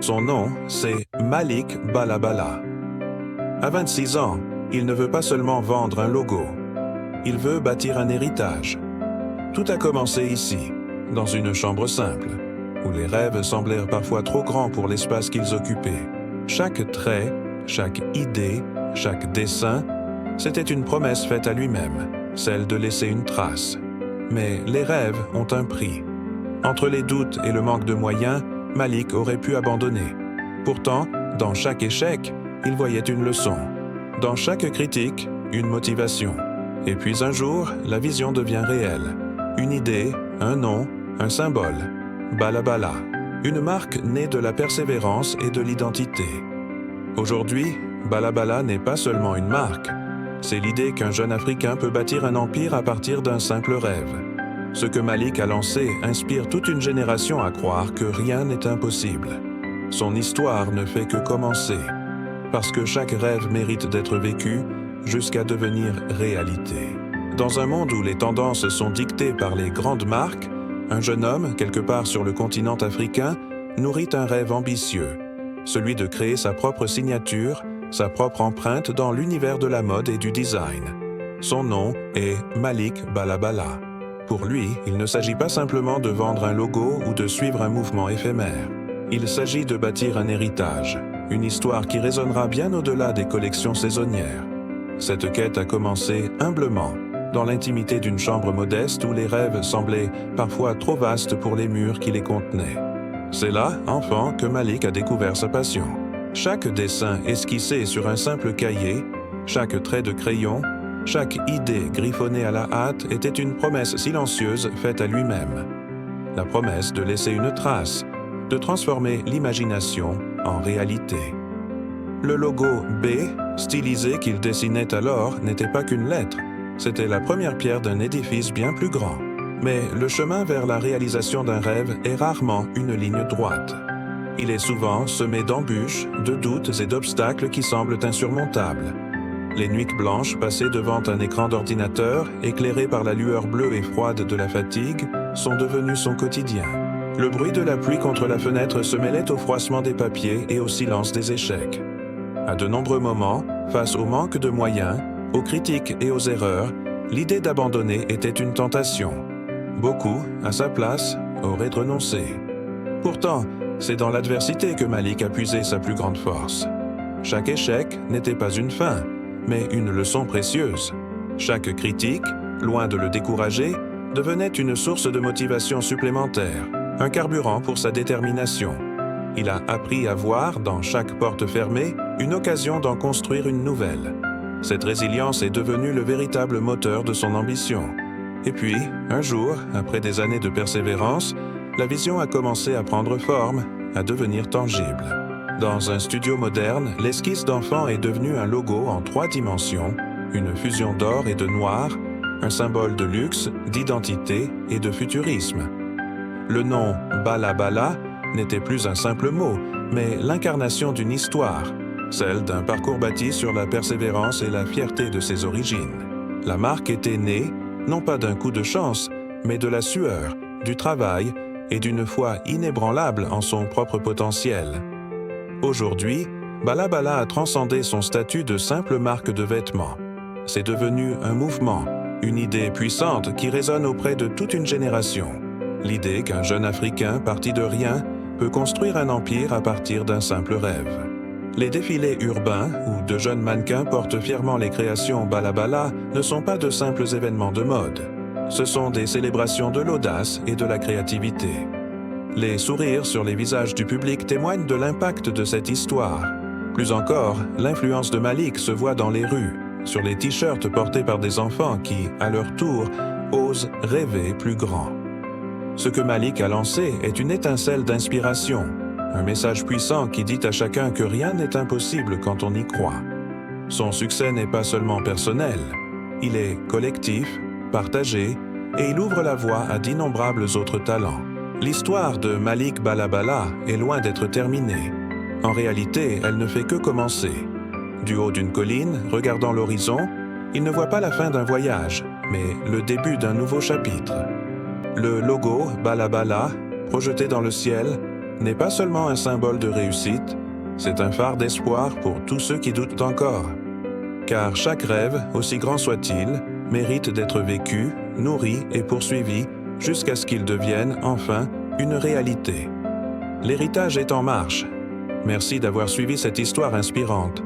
Son nom, c'est Malik Balabala. À 26 ans, il ne veut pas seulement vendre un logo. Il veut bâtir un héritage. Tout a commencé ici, dans une chambre simple, où les rêves semblèrent parfois trop grands pour l'espace qu'ils occupaient. Chaque trait, chaque idée, chaque dessin, c'était une promesse faite à lui-même, celle de laisser une trace. Mais les rêves ont un prix. Entre les doutes et le manque de moyens, Malik aurait pu abandonner. Pourtant, dans chaque échec, il voyait une leçon. Dans chaque critique, une motivation. Et puis un jour, la vision devient réelle. Une idée, un nom, un symbole. Balabala, une marque née de la persévérance et de l'identité. Aujourd'hui, Balabala n'est pas seulement une marque. C'est l'idée qu'un jeune Africain peut bâtir un empire à partir d'un simple rêve. Ce que Malik a lancé inspire toute une génération à croire que rien n'est impossible. Son histoire ne fait que commencer, parce que chaque rêve mérite d'être vécu jusqu'à devenir réalité. Dans un monde où les tendances sont dictées par les grandes marques, un jeune homme, quelque part sur le continent africain, nourrit un rêve ambitieux, celui de créer sa propre signature, sa propre empreinte dans l'univers de la mode et du design. Son nom est Malik Balabala. Pour lui, il ne s'agit pas simplement de vendre un logo ou de suivre un mouvement éphémère. Il s'agit de bâtir un héritage, une histoire qui résonnera bien au-delà des collections saisonnières. Cette quête a commencé humblement, dans l'intimité d'une chambre modeste où les rêves semblaient parfois trop vastes pour les murs qui les contenaient. C'est là, enfant, que Malik a découvert sa passion. Chaque dessin esquissé sur un simple cahier, chaque trait de crayon, chaque idée griffonnée à la hâte était une promesse silencieuse faite à lui-même. La promesse de laisser une trace, de transformer l'imagination en réalité. Le logo B, stylisé qu'il dessinait alors, n'était pas qu'une lettre. C'était la première pierre d'un édifice bien plus grand. Mais le chemin vers la réalisation d'un rêve est rarement une ligne droite. Il est souvent semé d'embûches, de doutes et d'obstacles qui semblent insurmontables. Les nuits blanches passées devant un écran d'ordinateur, éclairé par la lueur bleue et froide de la fatigue, sont devenues son quotidien. Le bruit de la pluie contre la fenêtre se mêlait au froissement des papiers et au silence des échecs. À de nombreux moments, face au manque de moyens, aux critiques et aux erreurs, l'idée d'abandonner était une tentation. Beaucoup, à sa place, auraient renoncé. Pourtant, c'est dans l'adversité que Malik a puisé sa plus grande force. Chaque échec n'était pas une fin, mais une leçon précieuse. Chaque critique, loin de le décourager, devenait une source de motivation supplémentaire, un carburant pour sa détermination. Il a appris à voir, dans chaque porte fermée, une occasion d'en construire une nouvelle. Cette résilience est devenue le véritable moteur de son ambition. Et puis, un jour, après des années de persévérance, la vision a commencé à prendre forme, à devenir tangible. Dans un studio moderne, l'esquisse d'enfant est devenue un logo en 3 dimensions, une fusion d'or et de noir, un symbole de luxe, d'identité et de futurisme. Le nom Balabala n'était plus un simple mot, mais l'incarnation d'une histoire, celle d'un parcours bâti sur la persévérance et la fierté de ses origines. La marque était née, non pas d'un coup de chance, mais de la sueur, du travail et d'une foi inébranlable en son propre potentiel. Aujourd'hui, Balabala a transcendé son statut de simple marque de vêtements. C'est devenu un mouvement, une idée puissante qui résonne auprès de toute une génération. L'idée qu'un jeune Africain parti de rien peut construire un empire à partir d'un simple rêve. Les défilés urbains, où de jeunes mannequins portent fièrement les créations Balabala, ne sont pas de simples événements de mode. Ce sont des célébrations de l'audace et de la créativité. Les sourires sur les visages du public témoignent de l'impact de cette histoire. Plus encore, l'influence de Malik se voit dans les rues, sur les t-shirts portés par des enfants qui, à leur tour, osent rêver plus grand. Ce que Malik a lancé est une étincelle d'inspiration, un message puissant qui dit à chacun que rien n'est impossible quand on y croit. Son succès n'est pas seulement personnel, il est collectif, partagé, et il ouvre la voie à d'innombrables autres talents. L'histoire de Malik Balabala est loin d'être terminée. En réalité, elle ne fait que commencer. Du haut d'une colline, regardant l'horizon, il ne voit pas la fin d'un voyage, mais le début d'un nouveau chapitre. Le logo Balabala, projeté dans le ciel, n'est pas seulement un symbole de réussite, c'est un phare d'espoir pour tous ceux qui doutent encore. Car chaque rêve, aussi grand soit-il, mérite d'être vécu, nourri et poursuivi jusqu'à ce qu'il devienne, enfin, une réalité. L'héritage est en marche. Merci d'avoir suivi cette histoire inspirante.